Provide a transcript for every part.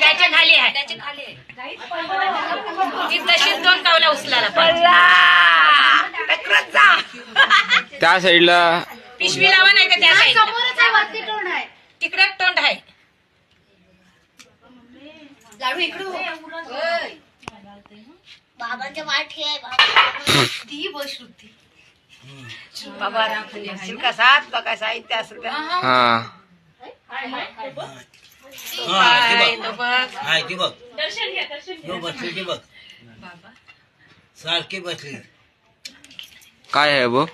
त्याच्या खाली आहे, त्याच्या खाली आहे. ती तशीच 2 कावल्या उचलायला त्या साईडला पिशवी लावा, नाही तर त्या साईडला तिकडे तोंड आहे. लाडू इकडे बाबांच्या वाटी आहे ती बसृती बाबा राम का साथ बघा साहित्य असेल तर हा दर्शन घ्या, बसली बघ सारखी बसली. काय आहे बो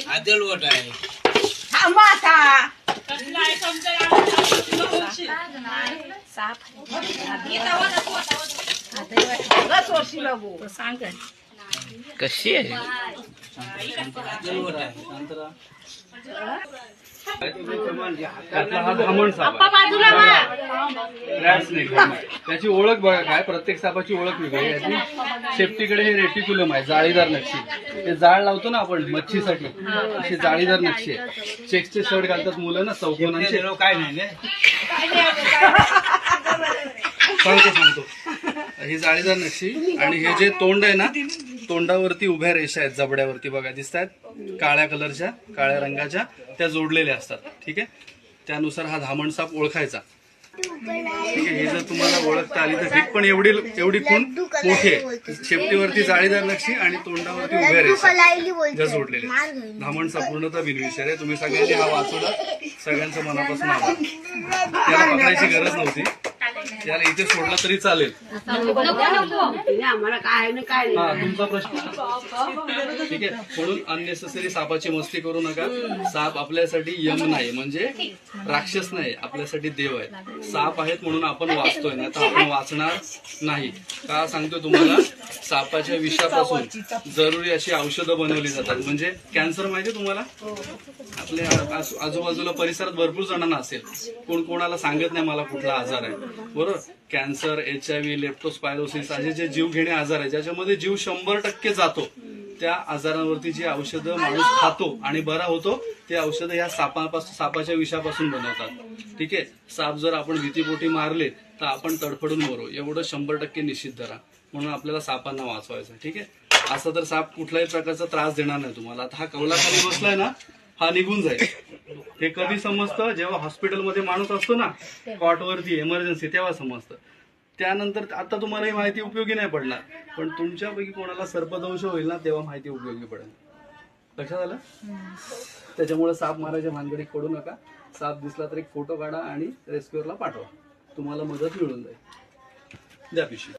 आदल वोट आहे. कशी आहे आदल वोट आहे. त्याची ओळख बघा काय, प्रत्येक सापाची ओळख वेगळी आहे. शेपटीकडे हे रेटिक्युलम आहे, जाळीदार नक्षी. ते जाळ लावतो ना आपण मच्छीसाठी, अशी जाळीदार नक्षी आहे. चेक्सचे शर्ट घालतात मुलं ना, चौकोनांचे. काय नाही सांगतो ही जाळीदार नक्षी. आणि हे जे तोंड आहे ना, तोंडावरती उभ्या रेषा आहेत जबड्यावरती बघा दिसतात, काळ्या कलरच्या, काळ्या रंगाच्या, त्या जोडलेल्या असतात. ठीक आहे, त्यानुसार हा धामण साप ओळखायचा. ठीक आहे, हे जर तुम्हाला ओळखता आली तर ठीक. पण एवढी खूण मोठी आहे. शेपटीवरती जाळीदार नक्षी आणि तोंडावरती उभ्या रेषा ज्या जोडलेल्या. धामण साप पूर्णतः बिनविषारी आहे. तुम्ही सगळ्यांनी हा वाचवला, सगळ्यांचं मनापासून आभार. त्याला पकडायची गरज नव्हती, त्याला इथे सोडला तरी चालेल. हा तुमचा प्रश्न. ठीक आहे, म्हणून अननेसेसरी सापाची मस्ती करू नका. साप आपल्यासाठी यम नाही, म्हणजे राक्षस नाही, आपल्यासाठी देव आहे. साप आहेत म्हणून आपण वाचतोय, नाही तर आपण वाचणार नाही. का सांगतोय तुम्हाला, सापाच्या विषापासून जरुरी अशी औषधं बनवली जातात. म्हणजे कॅन्सर माहिती तुम्हाला, आपल्या आजूबाजूला परिसरात भरपूर जणांना असेल, कोण कोणाला सांगत नाही मला कुठला आजार आहे, बरोबर. कॅन्सर, HIV, लेप्टोस्पायरोसिस असे जे जीवघेणे आजार आहे, ज्याच्यामध्ये जीव 100% जातो, त्या आजारांवरती जी औषधं माणूस खातो आणि बरा होतो, ते औषधं ह्या सापाच्या विषापासून बनवतात. ठीक आहे, साप जर आपण भीतीपोटी मारले तर आपण तडफडून मरू, एवढं 100% निश्चित धरा. म्हणून आपल्याला सापांना वाचवायचं. ठीक आहे, असं तर साप कुठल्याही प्रकारचा त्रास देणार नाही तुम्हाला. आता हा कवलाखाली बसलाय ना, हा निघून जाईल. हे कधी समजतं, जेव्हा हॉस्पिटलमध्ये माणूस असतो ना कॉटवरती इमर्जन्सी, तेव्हा समजतं. त्यानंतर आता तुम्हाला ही माहिती उपयोगी नाही पडणार, पण तुमच्यापैकी कोणाला सर्पदंश होईल ना, तेव्हा माहिती उपयोगी पडेल. लक्षात आलं? त्याच्यामुळे साप मारायच्या भानगडीत पडू नका. साप दिसला तर एक फोटो काढा आणि रेस्क्यूअरला पाठवा, तुम्हाला मदत मिळून जाईल. द्या पिशवी.